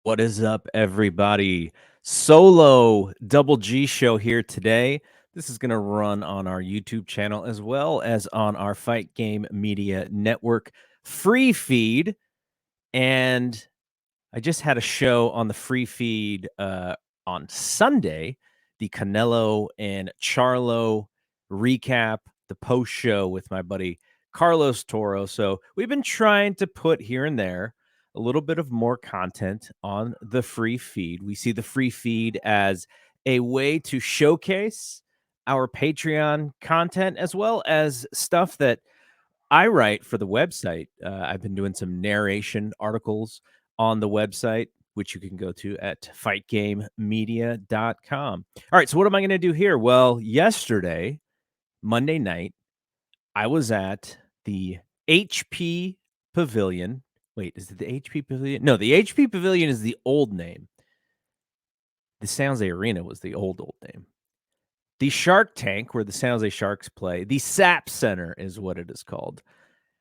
What is up, everybody? Solo Double G show here today. This is going to run on our YouTube channel as well as on our Fight Game Media Network free feed. And I just had a show on the free feed on Sunday, the Canelo and Charlo recap, the post show with my buddy Carlos Toro. So we've been trying to put here and there a little bit of more content on the free feed. We see the free feed as a way to showcase our Patreon content as well as stuff that I write for the website. I've been doing some narration articles on the website, which you can go to at fightgamemedia.com. All right, so what am I going to do here? Well, yesterday, Monday night, I was at the HP Pavilion. Wait, is it the HP Pavilion? No, the HP Pavilion is the old name. The San Jose Arena was the old name. The Shark Tank, where the San Jose Sharks play, the SAP Center is what it is called.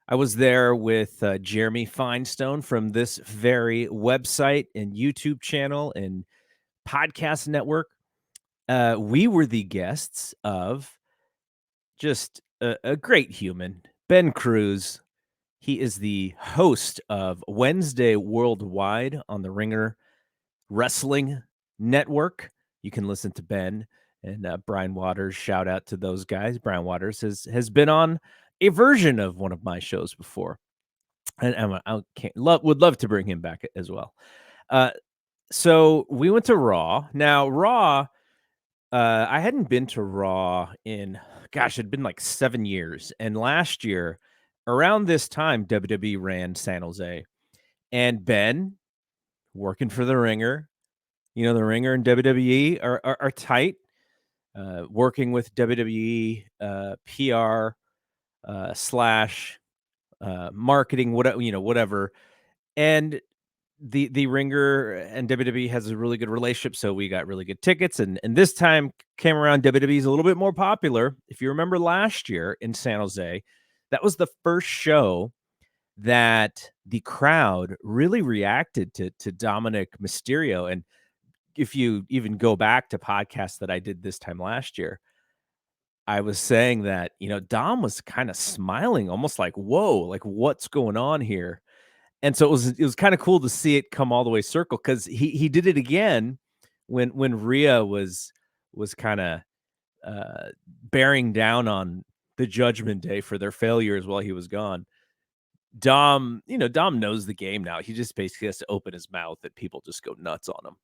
I was there with Jeremy Finestone from this very website and YouTube channel and podcast network. We were the guests of just a great human, Ben Cruz. He is the host of Wednesday Worldwide on the Ringer Wrestling Network. You can listen to Ben and Brian Waters. Shout out to those guys. Brian Waters has been on a version of one of my shows before, and would love to bring him back as well. So we went to Raw. Now Raw, I hadn't been to Raw in it'd been like 7 years, and last year around this time WWE ran San Jose, and Ben working for the Ringer. You know, the Ringer and WWE are tight. Working with WWE PR slash marketing, whatever. And the Ringer and WWE has a really good relationship, so we got really good tickets. And this time came around, WWE is a little bit more popular. If you remember last year in San Jose, that was the first show that the crowd really reacted to Dominic Mysterio. And if you even go back to podcasts that I did this time last year, I was saying that, Dom was kind of smiling, almost like, whoa, like what's going on here? And so it was kind of cool to see it come all the way circle, because he did it again when Rhea was kind of bearing down on the Judgment Day for their failures while he was gone. Dom knows the game now. He just basically has to open his mouth and people just go nuts on him.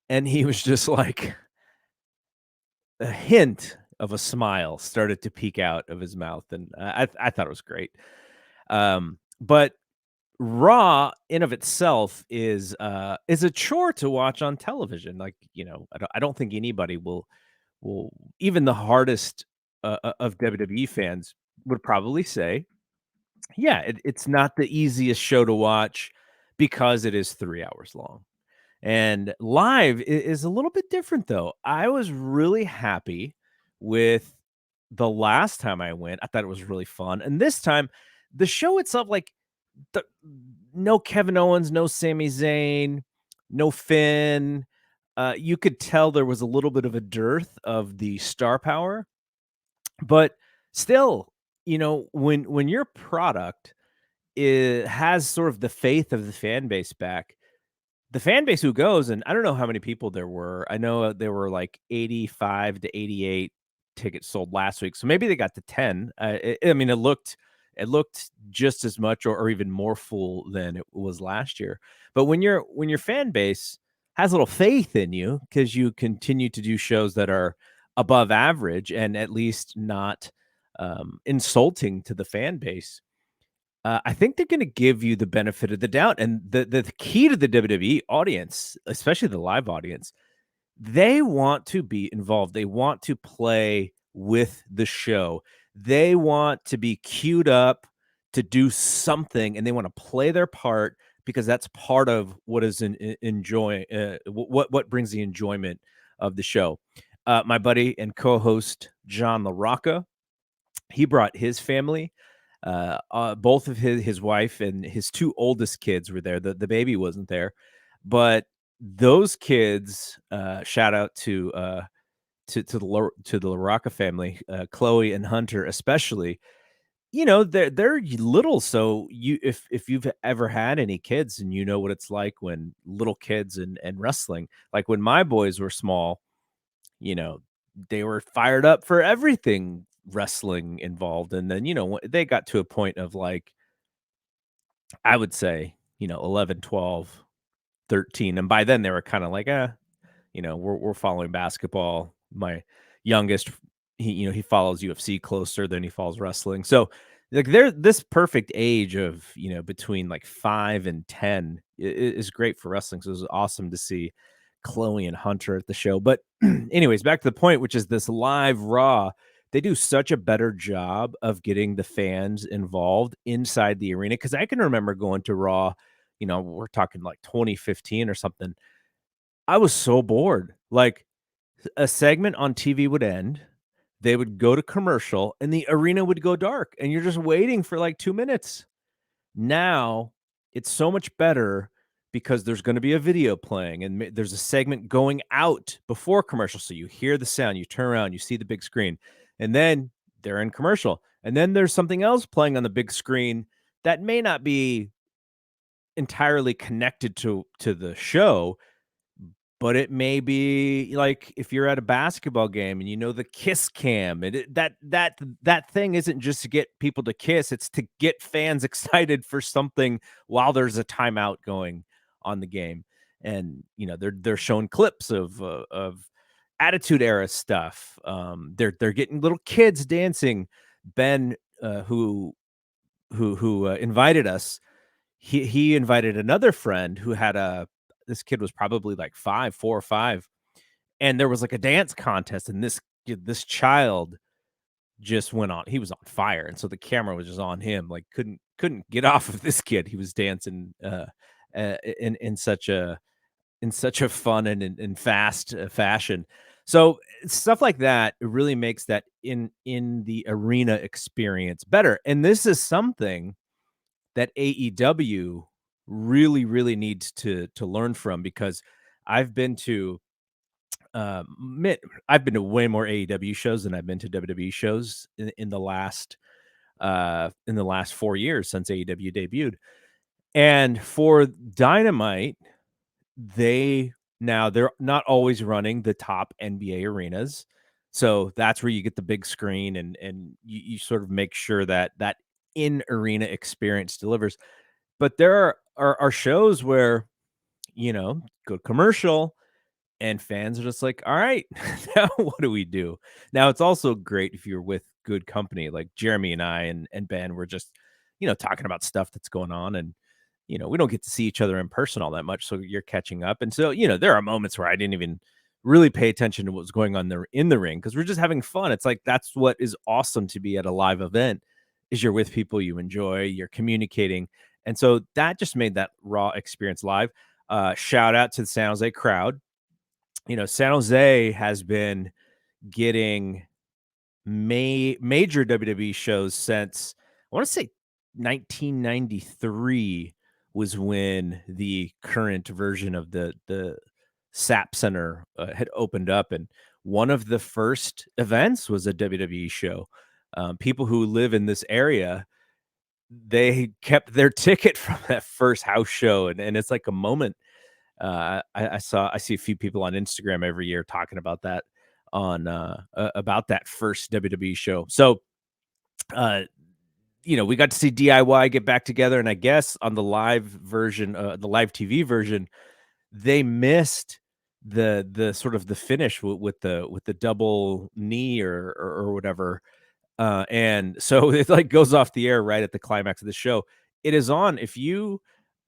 And he was just like, a hint of a smile started to peek out of his mouth, and I thought it was great. But Raw in of itself is a chore to watch on television. Like, I don't think anybody will even the hardest of WWE fans would probably say, yeah, it's not the easiest show to watch because it is 3 hours long. And live is a little bit different, though. I was really happy with the last time I went. I thought it was really fun. And this time, the show itself, like, no Kevin Owens, no Sami Zayn, no Finn. You could tell there was a little bit of a dearth of the star power. But still, when your product has sort of the faith of the fan base back, the fan base who goes, and I don't know how many people there were. I know there were like 85 to 88 tickets sold last week, so maybe they got to 10. It looked just as much or even more full than it was last year. But when your fan base has a little faith in you because you continue to do shows that are above average and at least not insulting to the fan base, I think they're going to give you the benefit of the doubt. And the key to the WWE audience, especially the live audience, they want to be involved. They want to play with the show. They want to be queued up to do something, and they want to play their part because that's part of what is what brings the enjoyment of the show. My buddy and co-host John LaRocca, he brought his family. Both of his wife and his two oldest kids were there. The baby wasn't there, But those kids, shout out to the LaRocca family, Chloe and Hunter especially. They're little, so if you've ever had any kids and you know what it's like when little kids and wrestling, like when my boys were small, you know, they were fired up for everything wrestling involved, and then, they got to a point of, like, I would say, 11, 12, 13, and by then they were kinda like, we're following basketball. My youngest, he follows UFC closer than he follows wrestling. So, like, they're this perfect age of, between like 5 and 10 is great for wrestling. So it was awesome to see Chloe and Hunter at the show. But anyways, back to the point, which is this live Raw. They do such a better job of getting the fans involved inside the arena. Cause I can remember going to Raw, we're talking like 2015 or something. I was so bored. Like, a segment on TV would end, they would go to commercial, and the arena would go dark, and you're just waiting for, like, 2 minutes. Now, it's so much better because there's gonna be a video playing, and there's a segment going out before commercial, so you hear the sound, you turn around, you see the big screen, and then they're in commercial, and then there's something else playing on the big screen that may not be entirely connected to the show, but it may be like if you're at a basketball game and the kiss cam, and that thing isn't just to get people to kiss, it's to get fans excited for something while there's a timeout going on the game. And they're showing clips of attitude era stuff. They're getting little kids dancing. Ben, who invited us, he invited another friend who had a this kid was probably like 5, 4 or 5, and there was like a dance contest, and this child just went on. He was on fire, and so the camera was just on him, like, couldn't get off of this kid. He was dancing, in such a fun and fast, fashion. So, stuff like that, it really makes that in the arena experience better, and this is something that AEW really, really needs to learn from, because I've been to I've been to way more AEW shows than I've been to WWE shows in the last 4 years since AEW debuted. And for Dynamite, they're not always running the top NBA arenas. So that's where you get the big screen, and you sort of make sure that in arena experience delivers. But there are shows where, go commercial, and fans are just like, "All right, now what do we do?" Now, it's also great if you're with good company, like Jeremy and I and Ben, we're just, talking about stuff that's going on, and, we don't get to see each other in person all that much, so you're catching up, and so, there are moments where I didn't even really pay attention to what was going on there in the ring, because 'cause we're just having fun. It's like, that's what is awesome to be at a live event, is you're with people you enjoy, you're communicating, and so that just made that Raw experience live. Shout out to the San Jose crowd. San Jose has been getting major WWE shows since, I want to say, 1993 was when the current version of the SAP Center had opened up, and one of the first events was a WWE show. People who live in this area, they kept their ticket from that first house show, and it's like a moment. I see a few people on Instagram every year talking about that, about that first WWE show. So, uh, we got to see DIY get back together, and I guess on the live version, the live TV version, they missed the sort of the finish with the double knee or whatever, and so it like goes off the air right at the climax of the show. It is on if you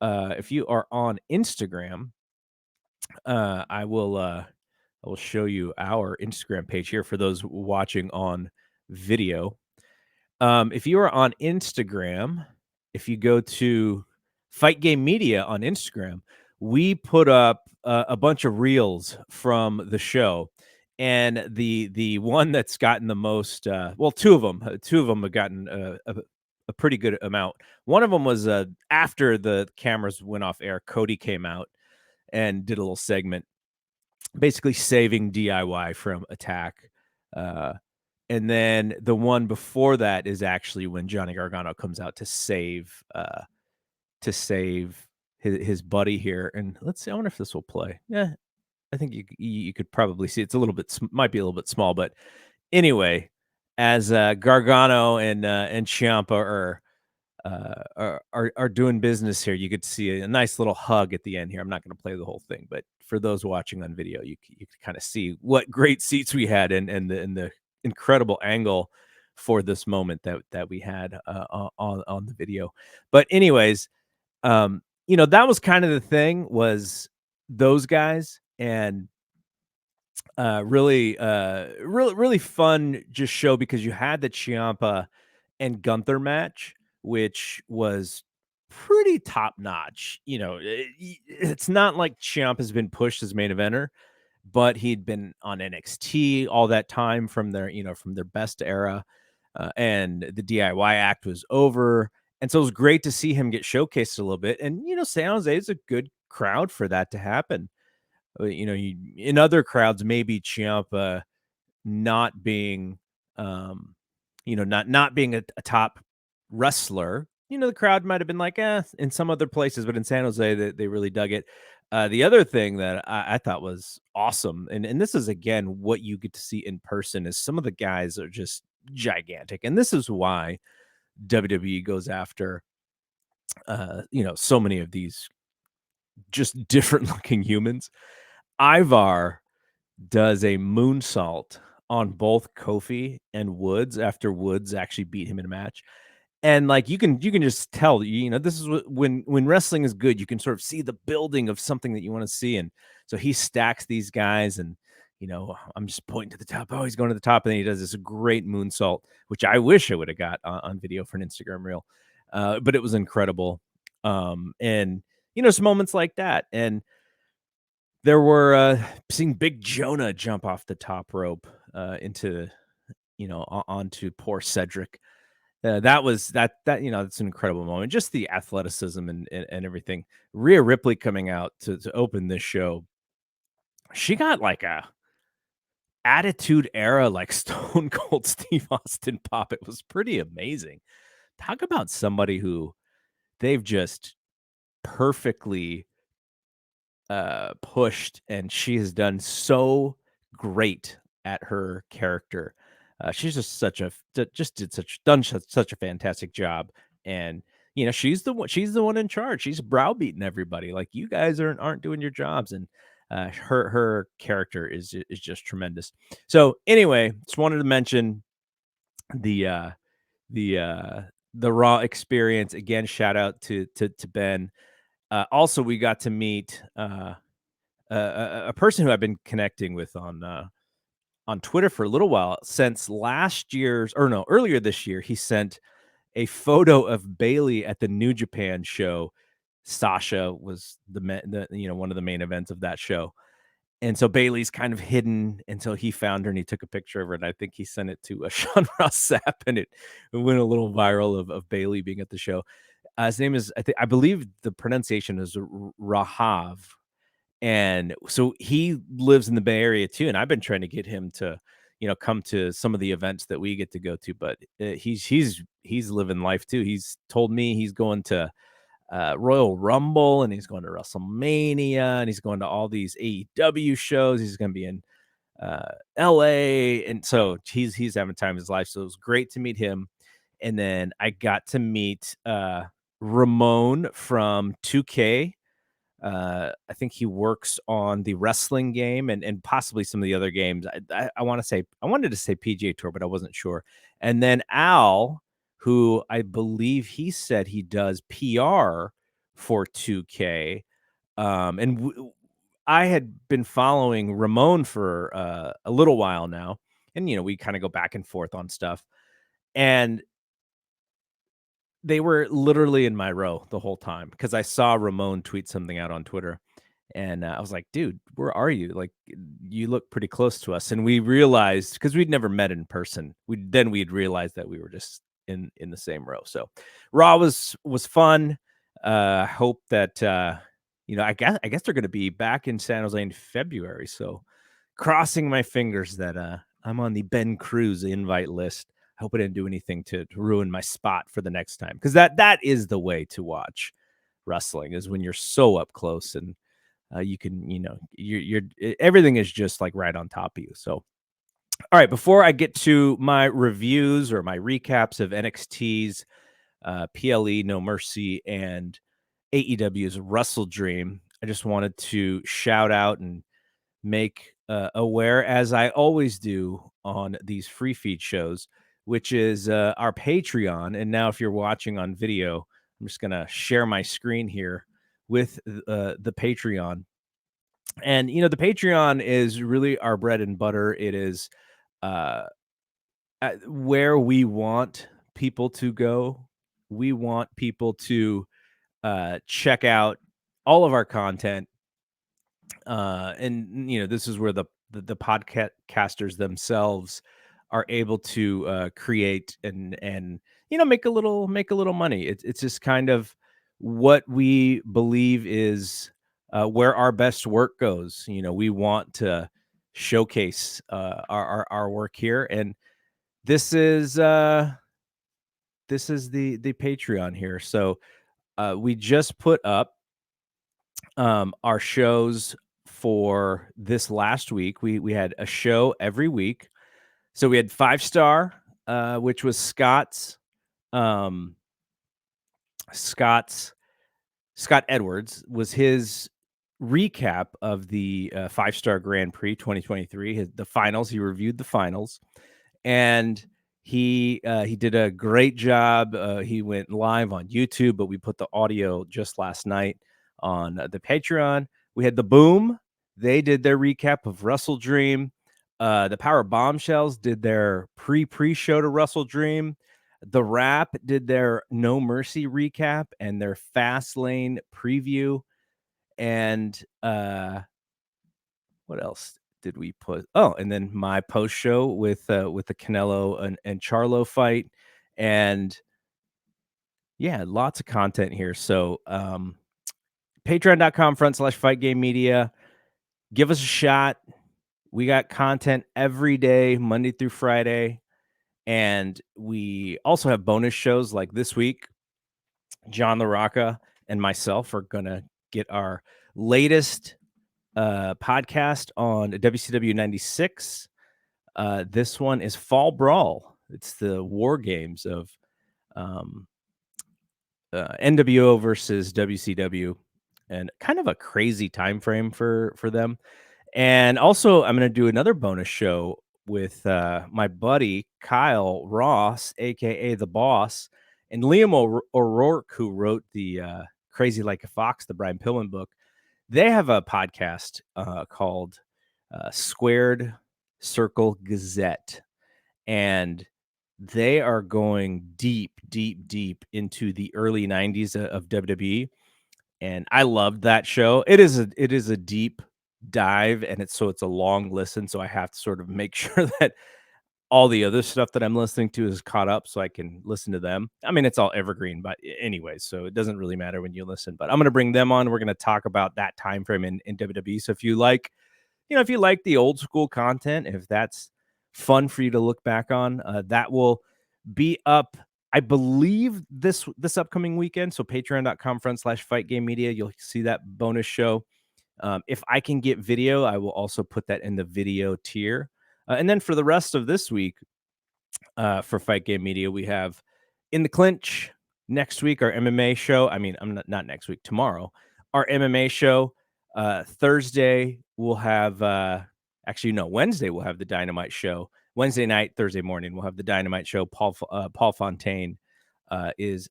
are on Instagram. Uh, I will uh, I will show you our Instagram page here for those watching on video. If you are on Instagram, if you go to Fight Game Media on Instagram, we put up a bunch of reels from the show, and the one that's gotten the most, well, two of them have gotten a pretty good amount. One of them was after the cameras went off air. Cody came out and did a little segment basically saving DIY from attack. Uh, and then the one before that is actually when Johnny Gargano comes out to save his buddy here. And let's see, I wonder if this will play. Yeah, I think you could probably see it's a little bit might be a little bit small, but anyway, as Gargano and Ciampa are doing business here, you could see a nice little hug at the end here. I'm not going to play the whole thing, but for those watching on video, you can kind of see what great seats we had and the incredible angle for this moment that we had on the video. But anyways, that was kind of the thing was those guys and really fun just show because you had the Ciampa and Gunther match, which was pretty top notch. It's not like Ciampa's been pushed as main eventer, but he'd been on NXT all that time from their best era, and the DIY act was over. And so it was great to see him get showcased a little bit. And, San Jose is a good crowd for that to happen. In other crowds, maybe Ciampa not being, not being a top wrestler, the crowd might have been like, in some other places, but in San Jose, they really dug it. The other thing that I thought was awesome, and this is again what you get to see in person, is some of the guys are just gigantic, and this is why WWE goes after, so many of these just different looking humans. Ivar does a moonsault on both Kofi and Woods after Woods actually beat him in a match. And like you can just tell, this is when wrestling is good, you can sort of see the building of something that you want to see. And so he stacks these guys and I'm just pointing to the top. Oh, he's going to the top, and then he does this great moonsault, which I wish I would have got on video for an Instagram reel. But it was incredible. And some moments like that. And there were seeing Big Jonah jump off the top rope into onto poor Cedric. That was it's an incredible moment. Just the athleticism and everything. Rhea Ripley coming out to open this show. She got like a attitude era like Stone Cold Steve Austin pop. It was pretty amazing. Talk about somebody who they've just perfectly pushed, and she has done so great at her character. She's just done such a fantastic job, and she's the one in charge. She's browbeating everybody like you guys aren't doing your jobs, and her character is just tremendous. So anyway, just wanted to mention the the uh the Raw experience again. Shout out to Ben. Also, we got to meet a person who I've been connecting with on Twitter for a little while since earlier this year. He sent a photo of Bailey at the New Japan show. Sasha was one of the main events of that show. And so Bailey's kind of hidden until he found her and he took a picture of her. And I think he sent it to Sean Ross Sapp, and it went a little viral of Bailey being at the show. His name is, I believe the pronunciation is Rahav. And so he lives in the Bay Area too. And I've been trying to get him to, come to some of the events that we get to go to, but he's living life too. He's told me he's going to Royal Rumble, and he's going to WrestleMania, and he's going to all these AEW shows. He's going to be in LA. And so he's having time of his life. So it was great to meet him. And then I got to meet Ramon from 2K. I think he works on the wrestling game and possibly some of the other games. I wanted to say PGA Tour, but I wasn't sure. And then Al, who I believe he said he does PR for 2K. I had been following Ramon for a little while now, and we kind of go back and forth on stuff. And they were literally in my row the whole time because I saw Ramon tweet something out on Twitter, and I was like, "Dude, where are you? Like, you look pretty close to us." And we realized because we'd never met in person, we'd realized that we were just in the same row. So, Raw was fun. Hope that I guess they're gonna be back in San Jose in February, so crossing my fingers that, I'm on the Ben Cruz invite list. I hope I didn't do anything to ruin my spot for the next time, because that is the way to watch wrestling, is when you're so up close and, you can, everything is just, like, right on top of you, so all right, before I get to my reviews or my recaps of NXT's, PLE No Mercy and AEW's WrestleDream, I just wanted to shout out and make aware, as I always do on these free feed shows, which is our Patreon. And now, if you're watching on video, I'm just going to share my screen here with the Patreon. And, the Patreon is really our bread and butter. It is uh, where we want people to go. We want people to check out all of our content, and this is where the podcasters themselves are able to create and make a little money. It's just kind of what we believe is where our best work goes. We want to showcase our work here, and this is the Patreon here. So we just put up our shows for this last week. We had a show every week. So we had 5 Star, which was um Scott's Scott Edwards, was his recap of the 5 Star Grand Prix 2023, the finals. He reviewed the finals, and he did a great job. He went live on YouTube, but we put the audio just last night on the Patreon. We had the Boom. They did their recap of WrestleDream. The Power Bombshells did their pre-show to WrestleDream. The Wrap did their No Mercy recap and their Fastlane preview. And what else did we put? Oh, and then my post show with the Canelo and Charlo fight, and yeah, lots of content here. So patreon.com/fight game media. Give us a shot. We got content every day, Monday through Friday, and we also have bonus shows like this week. John LaRocca and myself are gonna get our latest podcast on WCW 96. This one is Fall Brawl. It's the war games of um, NWO versus WCW, and kind of a crazy time frame for them. And also, I'm going to do another bonus show with my buddy Kyle Ross, aka the Boss, and Liam O'Rourke, who wrote the Crazy Like a Fox, the Brian Pillman book. They have a podcast called Squared Circle Gazette, and they are going deep, deep, deep into the early 90s of WWE, and I loved that show. It is a deep dive, and it's a long listen, so I have to sort of make sure that all the other stuff that I'm listening to is caught up so I can listen to them. I mean, it's all evergreen, but anyways, so it doesn't really matter when you listen. But I'm going to bring them on. We're going to talk about that time frame in WWE. So if you like the old school content, if that's fun for you to look back on, that will be up, I believe, this upcoming weekend. So patreon.com/fight game media. You'll see that bonus show. If I can get video, I will also put that in the video tier. And then for the rest of this week, for Fight Game Media, we have In the Clinch next week, our MMA show. I mean, I'm not next week, tomorrow, our MMA show. Thursday, we'll have, actually, no, Wednesday, we'll have the Dynamite show. Wednesday night, Thursday morning, we'll have the Dynamite show. Paul Fontaine is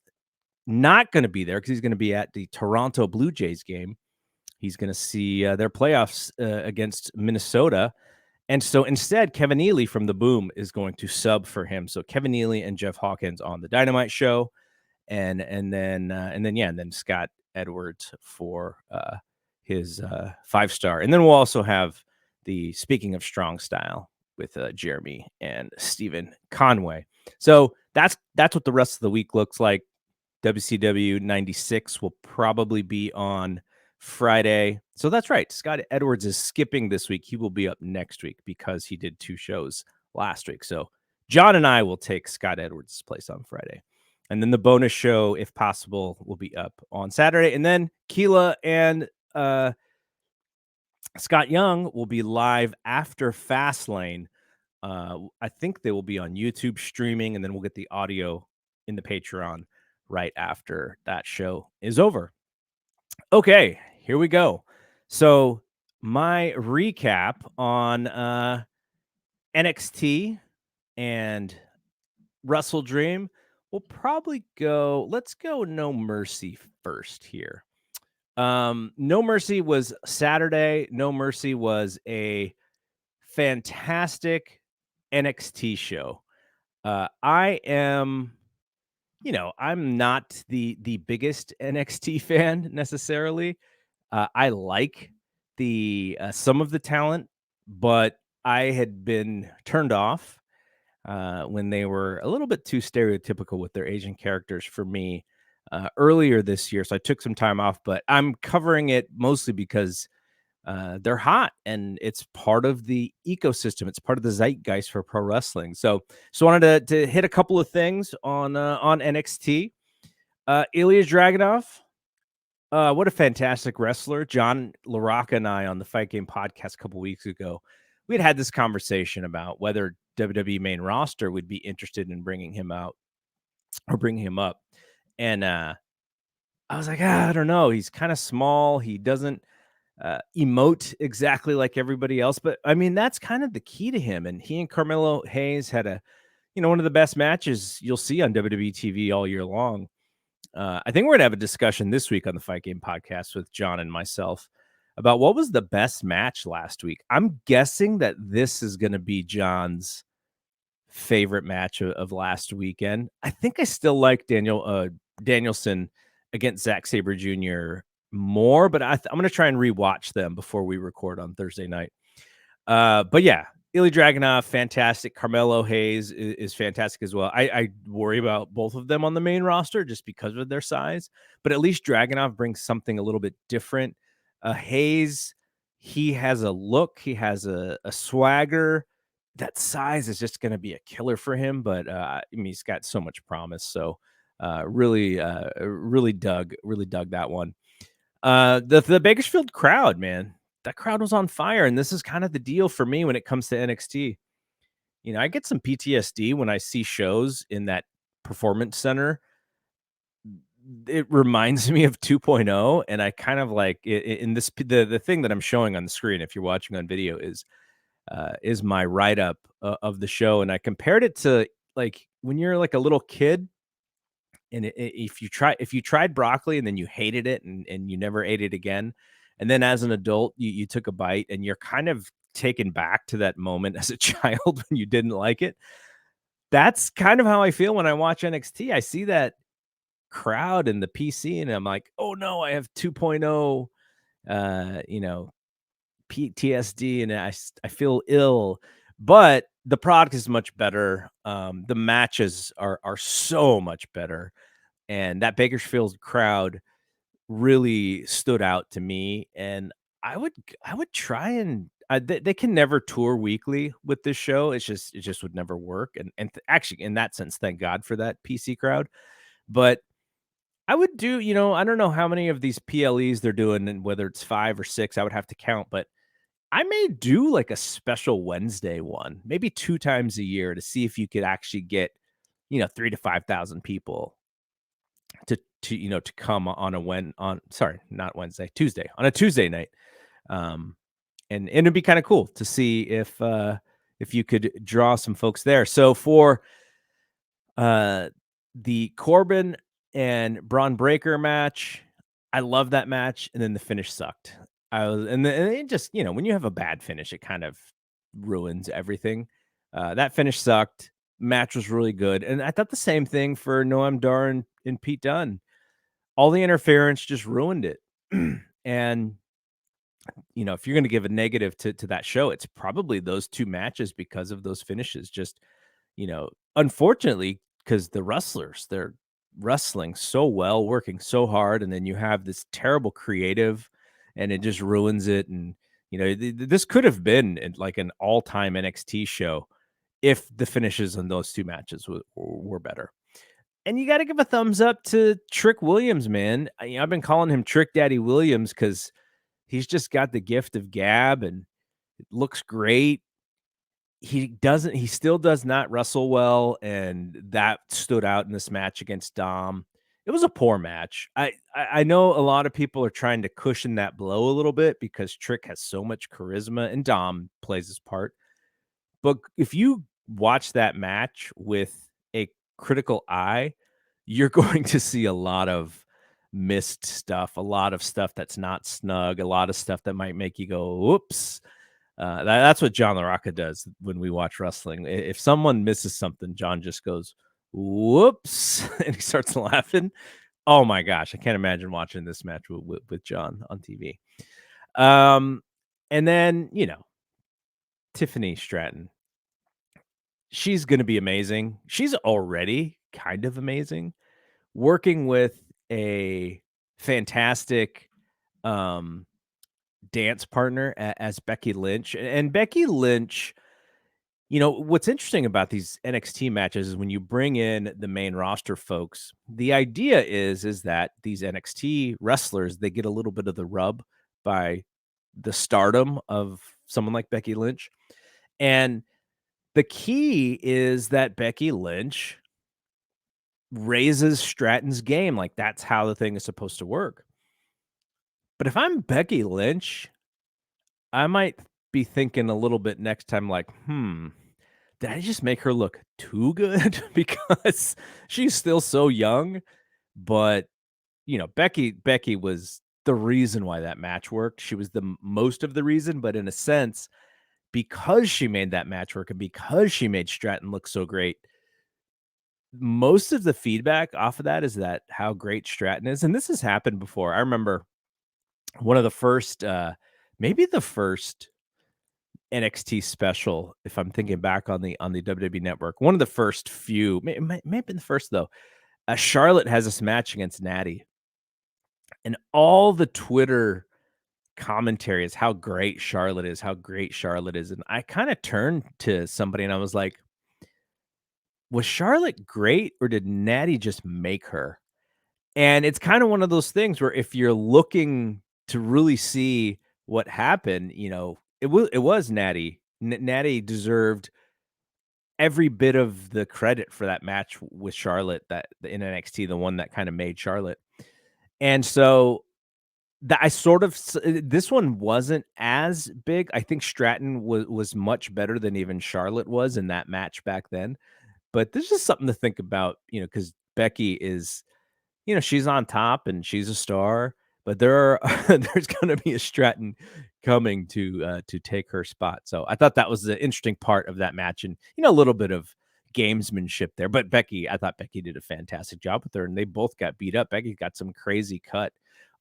not going to be there because he's going to be at the Toronto Blue Jays game. He's going to see their playoffs against Minnesota. And so instead, Kevin Neely from the Boom is going to sub for him. So Kevin Neely and Jeff Hawkins on the Dynamite show, and then Scott Edwards for his 5 Star, and then we'll also have the Speaking of Strong Style with Jeremy and Stephen Conway. So that's what the rest of the week looks like. WCW 96 will probably be on Friday. So that's right. Scott Edwards is skipping this week. He will be up next week because he did 2 shows last week. So John and I will take Scott Edwards' place on Friday. And then the bonus show, if possible, will be up on Saturday. And then Keela and Scott Young will be live after Fastlane. I think they will be on YouTube streaming, and then we'll get the audio in the Patreon right after that show is over. Okay, here we go. So my recap on NXT and WrestleDream will probably go. Let's go No Mercy first here. No Mercy was Saturday. No Mercy was a fantastic NXT show. I am, I'm not the biggest NXT fan necessarily. I like the some of the talent, but I had been turned off when they were a little bit too stereotypical with their Asian characters for me earlier this year. So I took some time off, but I'm covering it mostly because they're hot and it's part of the ecosystem. It's part of the zeitgeist for pro wrestling. So wanted to hit a couple of things on NXT. Ilya Dragunov, what a fantastic wrestler. John LaRocca and I on the Fight Game podcast a couple weeks ago, we had this conversation about whether WWE main roster would be interested in bringing him out or bringing him up. And I was like, I don't know. He's kind of small. He doesn't emote exactly like everybody else. But I mean, that's kind of the key to him. And he and Carmelo Hayes had one of the best matches you'll see on WWE TV all year long. I think we're going to have a discussion this week on the Fight Game podcast with John and myself about what was the best match last week. I'm guessing that this is going to be John's favorite match of last weekend. I think I still like Danielson against Zack Sabre Jr. more, but I'm going to try and rewatch them before we record on Thursday night. But yeah, Ilya Dragunov, fantastic. Carmelo Hayes is fantastic as well. I worry about both of them on the main roster just because of their size, but at least Dragunov brings something a little bit different. Hayes, he has a look, he has a swagger. That size is just going to be a killer for him, but I mean, he's got so much promise. So really dug that one. The Bakersfield crowd, man, that crowd was on fire. And this is kind of the deal for me when it comes to NXT. I get some PTSD when I see shows in that performance center. It reminds me of 2.0. And I kind of like in this, the thing that I'm showing on the screen, if you're watching on video, is my write-up of the show. And I compared it to like when you're like a little kid and if you tried broccoli and then you hated it and you never ate it again, and then as an adult you took a bite and you're kind of taken back to that moment as a child when you didn't like it. That's kind of how I feel when I watch NXT. I see that crowd in the PC and I'm like, oh no, I have 2.0 PTSD and I feel ill, but the product is much better. The matches are so much better. And that Bakersfield crowd really stood out to me. And I would try and they can never tour weekly with this show. It just would never work. And actually, in that sense, thank God for that PC crowd. But I would do, I don't know how many of these PLEs they're doing and whether it's 5 or 6, I would have to count, but I may do like a special Wednesday one, maybe 2 times a year to see if you could actually get, 3 to 5,000 people to come on not Wednesday, Tuesday, on a Tuesday night. And it'd be kind of cool to see if you could draw some folks there. So for the Corbin and Braun Breaker match, I love that match, and then the finish sucked. And it just, when you have a bad finish, it kind of ruins everything. That finish sucked. Match was really good, and I thought the same thing for Noam Dar and Pete Dunne. All the interference just ruined it. And if you're going to give a negative to that show, it's probably those 2 matches because of those finishes. Just, unfortunately, because the wrestlers, they're wrestling so well, working so hard, and then you have this terrible creative and it just ruins it. And this could have been like an all-time NXT show if the finishes in those two matches were better. And you got to give a thumbs up to Trick Williams, man. I've been calling him Trick Daddy Williams because he's just got the gift of gab and it looks great. He still does not wrestle well, and that stood out in this match against Dom. It was a poor match. I know a lot of people are trying to cushion that blow a little bit because Trick has so much charisma and Dom plays his part. But if you watch that match with a critical eye, you're going to see a lot of missed stuff, a lot of stuff that's not snug, a lot of stuff that might make you go, "Whoops." That's what John LaRocca does when we watch wrestling. If someone misses something, John just goes, "Whoops," and he starts laughing. Oh my gosh, I can't imagine watching this match with John on TV. And then Tiffany Stratton. She's going to be amazing. She's already kind of amazing. Working with a fantastic dance partner as Becky Lynch. And Becky Lynch, what's interesting about these NXT matches is when you bring in the main roster folks, the idea is that these NXT wrestlers, they get a little bit of the rub by the stardom of someone like Becky Lynch. And the key is that Becky Lynch raises Stratton's game. Like, that's how the thing is supposed to work. But if I'm Becky Lynch, I might be thinking a little bit next time, like, did I just make her look too good? Because she's still so young. But, Becky was the reason why that match worked. She was the most of the reason, but in a sense, because she made that match work and because she made Stratton look so great, most of the feedback off of that is that how great Stratton is. And this has happened before. I remember one of the first, maybe the first NXT special, if I'm thinking back on the WWE Network, one of the first few, may have been the first though. Charlotte has this match against Natty, and all the Twitter commentary is how great Charlotte is, how great Charlotte is. And I kind of turned to somebody and I was like, was Charlotte great or did Natty just make her? And it's kind of one of those things where if you're looking to really see what happened, it was Natty. Natty deserved every bit of the credit for that match with Charlotte, that in NXT, the one that kind of made Charlotte. And so that I sort of this one wasn't as big. I think Stratton was much better than even Charlotte was in that match back then. But this is something to think about, because Becky is, she's on top and she's a star, but there's going to be a Stratton coming to take her spot. So I thought that was the interesting part of that match, and a little bit of gamesmanship there. But I thought Becky did a fantastic job with her, and they both got beat up. Becky got some crazy cut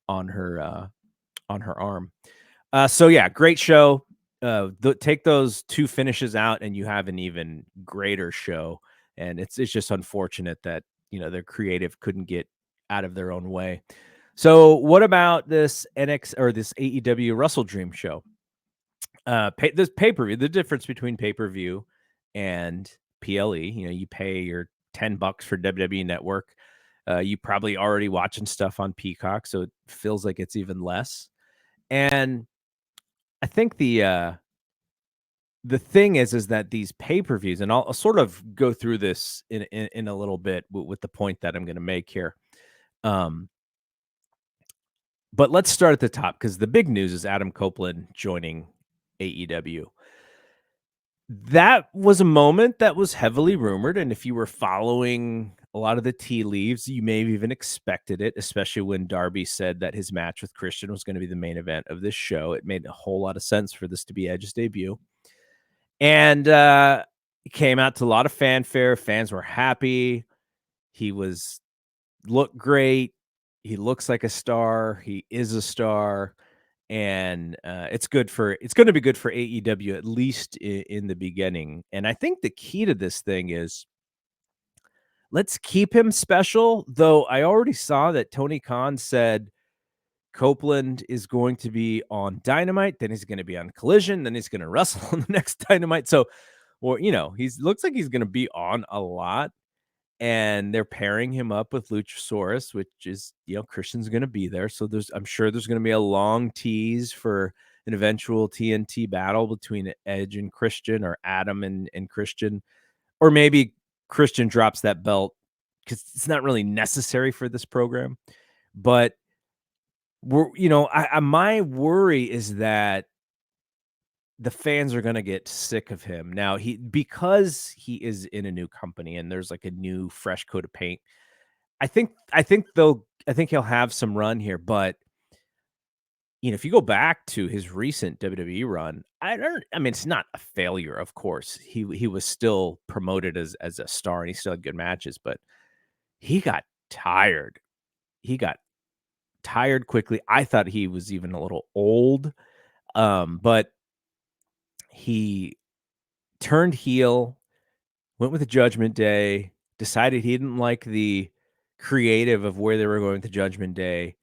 on her arm. So yeah, great show. Take those two finishes out, and you have an even greater show. And it's just unfortunate that their creative couldn't get out of their own way. So what about this this AEW WrestleDream show? This pay-per-view, the difference between pay-per-view and PLE, you pay your $10 for WWE Network. You probably already watching stuff on Peacock, so it feels like it's even less. And I think the thing is that these pay-per-views, and I'll sort of go through this in a little bit with the point that I'm going to make here. But let's start at the top, because the big news is Adam Copeland joining AEW. That was a moment that was heavily rumored, and if you were following a lot of the tea leaves, you may have even expected it, especially when Darby said that his match with Christian was going to be the main event of this show. It made a whole lot of sense for this to be Edge's debut. And it came out to a lot of fanfare. Fans were happy. He looked great. He looks like a star. He is a star. And it's going to be good for AEW, at least in the beginning. And I think the key to this thing is, let's keep him special. Though I already saw that Tony Khan said Copeland is going to be on Dynamite, then he's gonna be on Collision, then he's gonna wrestle on the next Dynamite. So, or he's looks like he's gonna be on a lot, and they're pairing him up with Luchasaurus, which is Christian's gonna be there. So I'm sure there's gonna be a long tease for an eventual TNT battle between Edge and Christian, or Adam and Christian, or maybe Christian drops that belt because it's not really necessary for this program. But my worry is that the fans are gonna get sick of him. Now, because he is in a new company and there's like a new fresh coat of paint, I think he'll have some run here. But if you go back to his recent WWE run, I mean, it's not a failure, of course. He was still promoted as a star and he still had good matches, but he got tired. He got tired quickly. I thought he was even a little old. But he turned heel, went with the Judgment Day, decided he didn't like the creative of where they were going with the Judgment Day,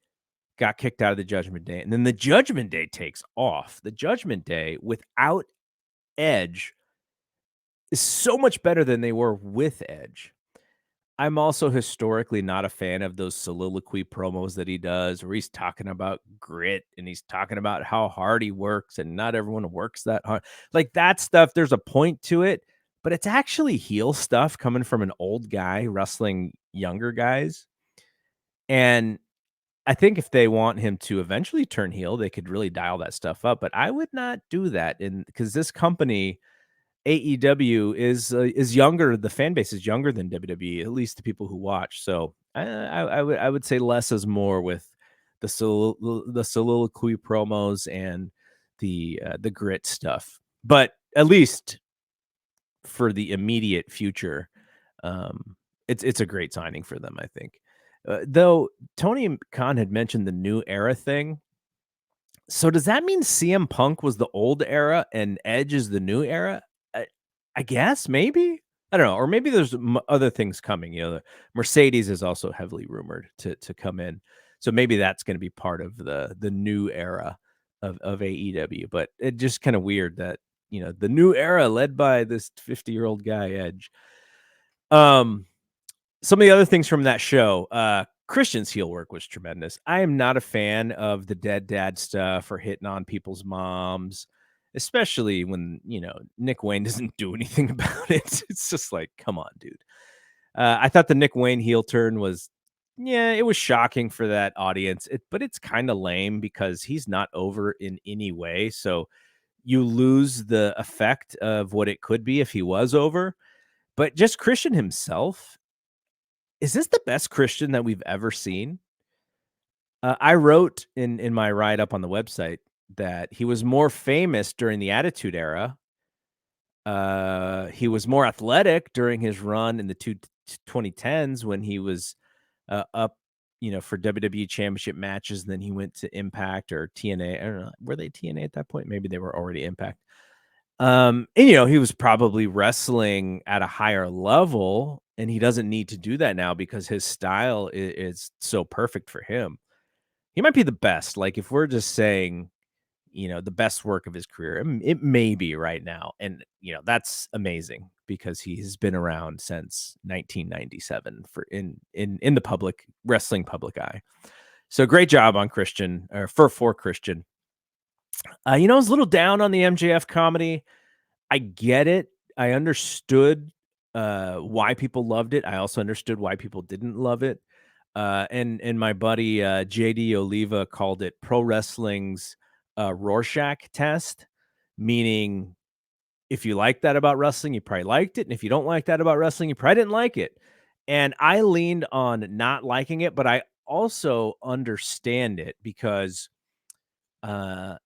got kicked out of the Judgment Day, and then the Judgment Day takes off. The Judgment Day without Edge is so much better than they were with Edge. I'm also historically not a fan of those soliloquy promos that he does, where he's talking about grit and he's talking about how hard he works and not everyone works that hard. Like that stuff, there's a point to it, but it's actually heel stuff coming from an old guy wrestling younger guys. And I think if they want him to eventually turn heel, they could really dial that stuff up. But I would not do that, because this company AEW is younger. The fan base is younger than WWE, at least the people who watch. So I would say less is more with the soliloquy promos and the grit stuff. But at least for the immediate future, it's a great signing for them, I think. Though Tony Khan had mentioned the new era thing. So does that mean CM Punk was the old era and Edge is the new era? I guess maybe. I don't know, or maybe there's other things coming. The Mercedes is also heavily rumored to come in, so maybe that's going to be part of the new era of AEW. But it's just kind of weird that the new era led by this 50-year-old guy Edge. Some of the other things from that show, Christian's heel work was tremendous. I am not a fan of the dead dad stuff or hitting on people's moms, especially when, Nick Wayne doesn't do anything about it. It's just like, come on, dude. I thought the Nick Wayne heel turn was, yeah, it was shocking for that audience, but it's kind of lame because he's not over in any way. So you lose the effect of what it could be if he was over. But just Christian himself, is this the best Christian that we've ever seen? I wrote in my write up on the website that he was more famous during the Attitude Era. He was more athletic during his run in the 2010s when he was up, for WWE Championship matches. And then he went to Impact or TNA. I don't know. Were they TNA at that point? Maybe they were already Impact. And he was probably wrestling at a higher level, and he doesn't need to do that now because his style is so perfect for him. He might be the best. Like if we're just saying, the best work of his career, it may be right now. And, that's amazing because he has been around since 1997 in the public wrestling public eye. So great job on Christian, or for Christian. I was a little down on the MJF comedy. I get it. I understood why people loved it. I also understood why people didn't love it. And my buddy JD Oliva called it pro wrestling's Rorschach test, meaning if you like that about wrestling, you probably liked it, and if you don't like that about wrestling, you probably didn't like it. And I leaned on not liking it, but I also understand it because MJF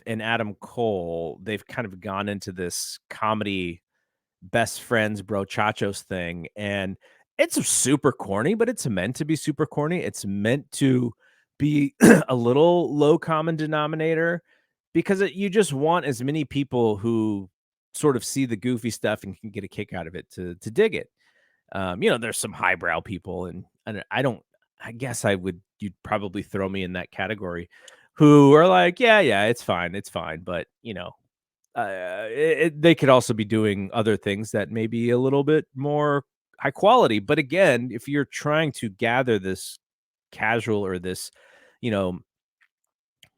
and Adam Cole, they've kind of gone into this comedy best friends brochachos thing, and it's super corny, but it's meant to be super corny. It's meant to be a little low common denominator because you just want as many people who sort of see the goofy stuff and can get a kick out of it to dig it. There's some highbrow people, and I don't I guess you'd probably throw me in that category, who are like, yeah, it's fine, but they could also be doing other things that may be a little bit more high quality. But again, if you're trying to gather this casual or this, you know,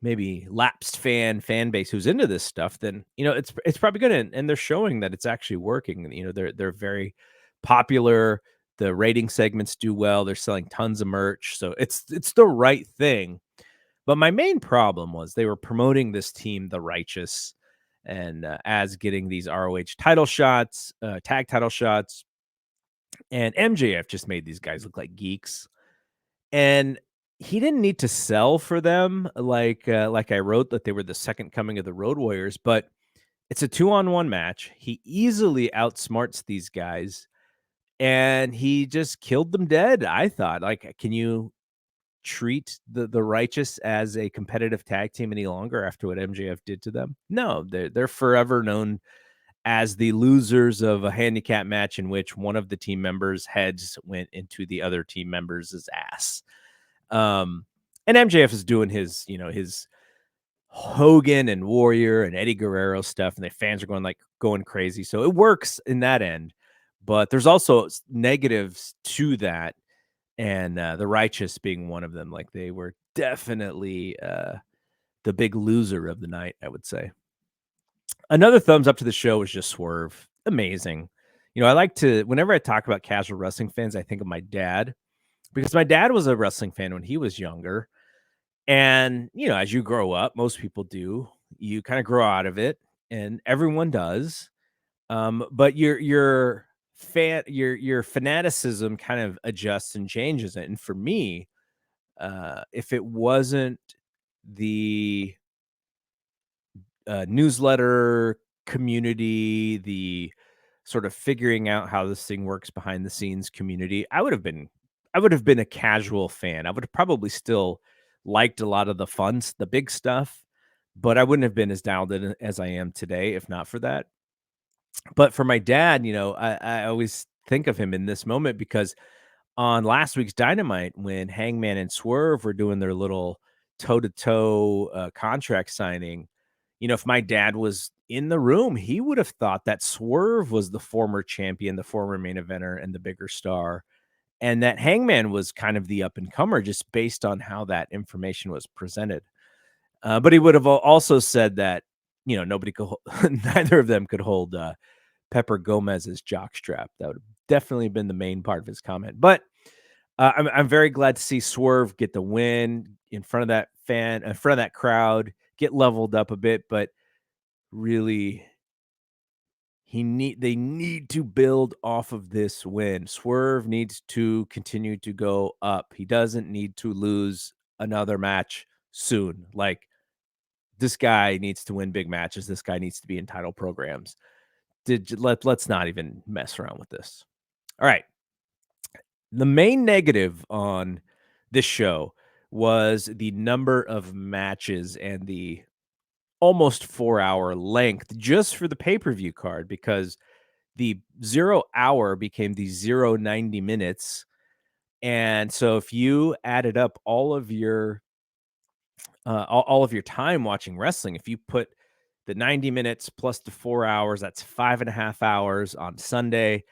maybe lapsed fan base who's into this stuff, then it's probably good, and they're showing that it's actually working. They're very popular. The rating segments do well. They're selling tons of merch, so it's the right thing. But my main problem was they were promoting this team, the Righteous, and as getting these ROH title shots, tag title shots, and MJF just made these guys look like geeks. And he didn't need to sell for them like I wrote that they were the second coming of the Road Warriors, but it's a 2-on-1 match. He easily outsmarts these guys, and he just killed them dead. I thought, like, can you treat the Righteous as a competitive tag team any longer after what MJF did to them? No, they're forever known as the losers of a handicap match in which one of the team members' heads went into the other team member's ass. And MJF is doing his Hogan and Warrior and Eddie Guerrero stuff, and the fans are going crazy. So it works in that end, but there's also negatives to that, and the Righteous being one of them. Like, they were definitely the big loser of the night, I would say. Another thumbs up to the show was just Swerve. Amazing. I like to, whenever I talk about casual wrestling fans, I think of my dad, because my dad was a wrestling fan when he was younger. And, as you grow up, most people do, you kind of grow out of it, and everyone does. But your fanaticism kind of adjusts and changes it. And for me, if it wasn't the newsletter community, the sort of figuring out how this thing works behind the scenes community, I would have been a casual fan. I would have probably still liked a lot of the big stuff, but I wouldn't have been as dialed in as I am today if not for that. But for my dad, I always think of him in this moment because on last week's Dynamite, when Hangman and Swerve were doing their little toe-to-toe, contract signing, if my dad was in the room, he would have thought that Swerve was the former champion, the former main eventer, and the bigger star, and that Hangman was kind of the up-and-comer just based on how that information was presented. But he would have also said that, nobody could neither of them could hold, Pepper Gomez's jockstrap. That would have definitely been the main part of his comment. But I'm very glad to see Swerve get the win in front of in front of that crowd, get leveled up a bit. But really, they need to build off of this win. Swerve needs to continue to go up. He doesn't need to lose another match soon. Like, this guy needs to win big matches. This guy needs to be in title programs. Let's not even mess around with this. All right. The main negative on this show was the number of matches and the almost 4-hour length just for the pay-per-view card, because the 0 hour became the 90 minutes. And so if you added up all of your time watching wrestling, if you put the 90 minutes plus the 4 hours, that's 5.5 hours on Sunday.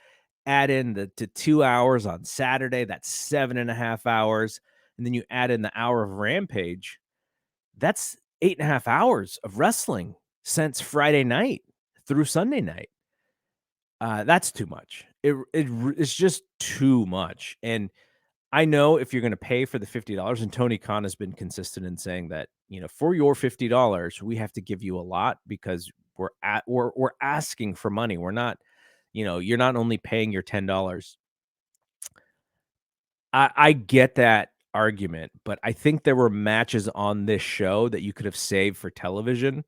Add in the 2 hours on Saturday, that's 7.5 hours. And then you add in the hour of Rampage, that's 8.5 hours of wrestling since Friday night through Sunday night. That's too much. It's just too much. And I know if you're going to pay for the $50, and Tony Khan has been consistent in saying that, for your $50, we have to give you a lot because we're asking for money. We're not, you're not only paying your $10. I get that argument, but I think there were matches on this show that you could have saved for television,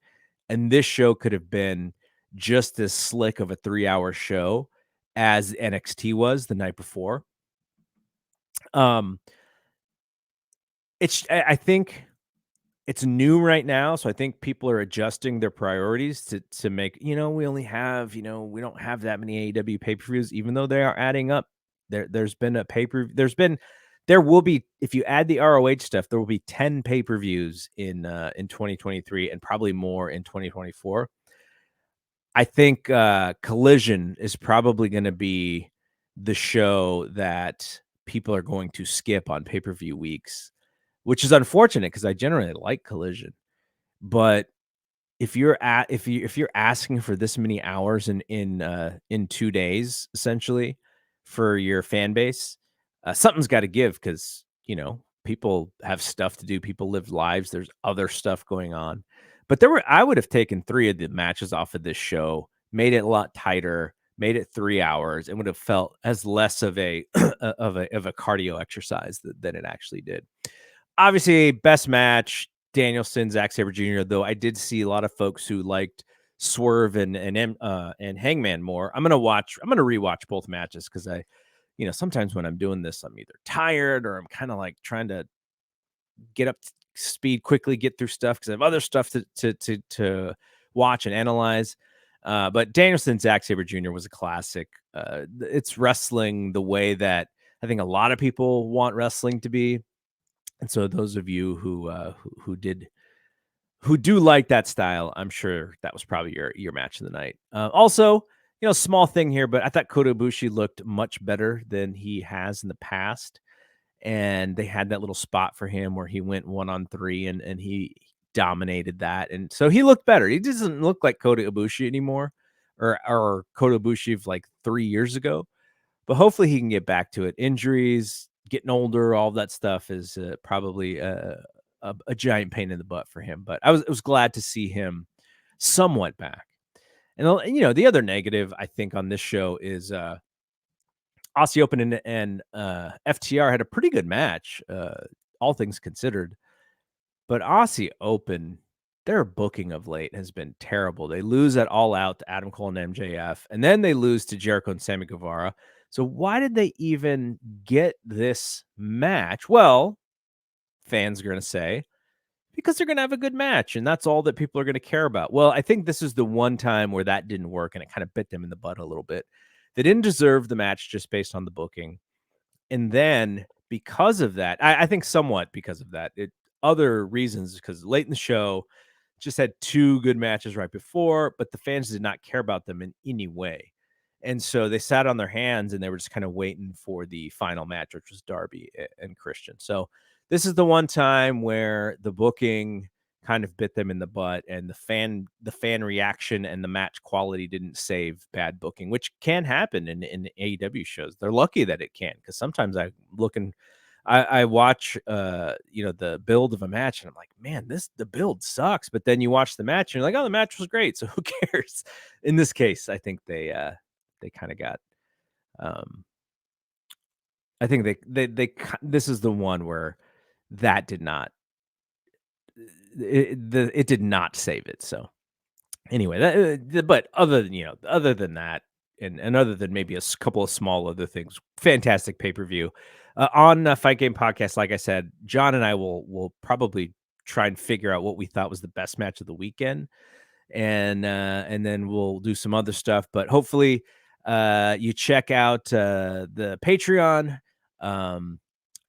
and this show could have been just as slick of a 3-hour show as NXT was the night before. Um, I think it's new right now, so I think people are adjusting their priorities to make, we only have, we don't have that many AEW pay-per-views, even though they are adding up. There's been there will be, if you add the ROH stuff, there will be 10 pay-per-views in 2023 and probably more in 2024. I think Collision is probably going to be the show that people are going to skip on pay-per-view weeks, which is unfortunate because I generally like Collision. But if you're asking for this many hours in 2 days, essentially, for your fan base, something's got to give because people have stuff to do. People live lives. There's other stuff going on. But I would have taken 3 of the matches off of this show, made it a lot tighter, made it 3 hours, and would have felt as less of a of a cardio exercise than it actually did. Obviously, best match, Danielson, Zack Sabre Jr., though I did see a lot of folks who liked Swerve and Hangman more. I'm gonna rewatch both matches because sometimes when I'm doing this, I'm either tired or I'm kind of like trying to get up to speed quickly, get through stuff because I have other stuff to watch and analyze. But Danielson, Zack Sabre Jr. was a classic. It's wrestling the way that I think a lot of people want wrestling to be. And so those of you who do like that style, I'm sure that was probably your match of the night. Also, small thing here, but I thought Kota Ibushi looked much better than he has in the past. And they had that little spot for him where he went 1-on-3 and he dominated that. And so he looked better. He doesn't look like Kota Ibushi anymore or Kota Ibushi of like 3 years ago. But hopefully he can get back to it. Injuries, getting older, all that stuff is probably a giant pain in the butt for him. But I was glad to see him somewhat back. And the other negative I think on this show is Aussie Open and FTR had a pretty good match, all things considered. But Aussie Open, their booking of late has been terrible. They lose at All Out to Adam Cole and MJF, and then they lose to Jericho and Sammy Guevara. So why did they even get this match? Well, fans are going to say, because they're going to have a good match, and that's all that people are going to care about. Well, I think this is the one time where that didn't work, and it kind of bit them in the butt a little bit. They didn't deserve the match just based on the booking. And then because of that, I think somewhat because of that, other reasons, because late in the show, just had 2 good matches right before, but the fans did not care about them in any way. And so they sat on their hands and they were just kind of waiting for the final match, which was Darby and Christian. So this is the one time where the booking kind of bit them in the butt, and the fan reaction and the match quality didn't save bad booking, which can happen in AEW shows. They're lucky that it can, because sometimes I watch the build of a match and I'm like, man, the build sucks. But then you watch the match and you're like, oh, the match was great, so who cares? In this case, I think they kind of got I think this is the one where that did not it did not save it. So anyway, but other than that, and other than maybe couple of small other things, fantastic pay-per-view. On Fight Game Podcast, like I said, John and I will probably try and figure out what we thought was the best match of the weekend, and then we'll do some other stuff. But hopefully, you check out the Patreon,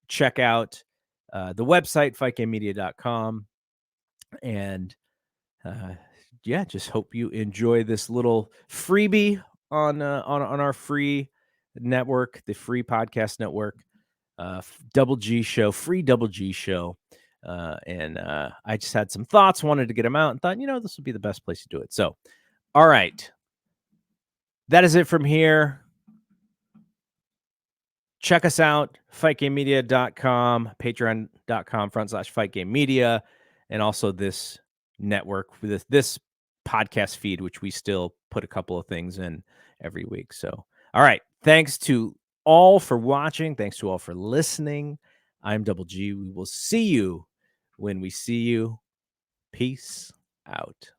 check out the website fightgamemedia.com, and yeah, just hope you enjoy this little freebie on our free network, the free podcast network, Double G show, free Double G show. And I just had some thoughts, wanted to get them out, and thought, this would be the best place to do it. So, all right, that is it from here. Check us out, fightgamemedia.com, patreon.com/fightgamemedia, and also this network, this podcast feed, which we still put a couple of things in every week. So, all right. Thanks to all for watching. Thanks to all for listening. I'm Double G. We will see you when we see you. Peace out.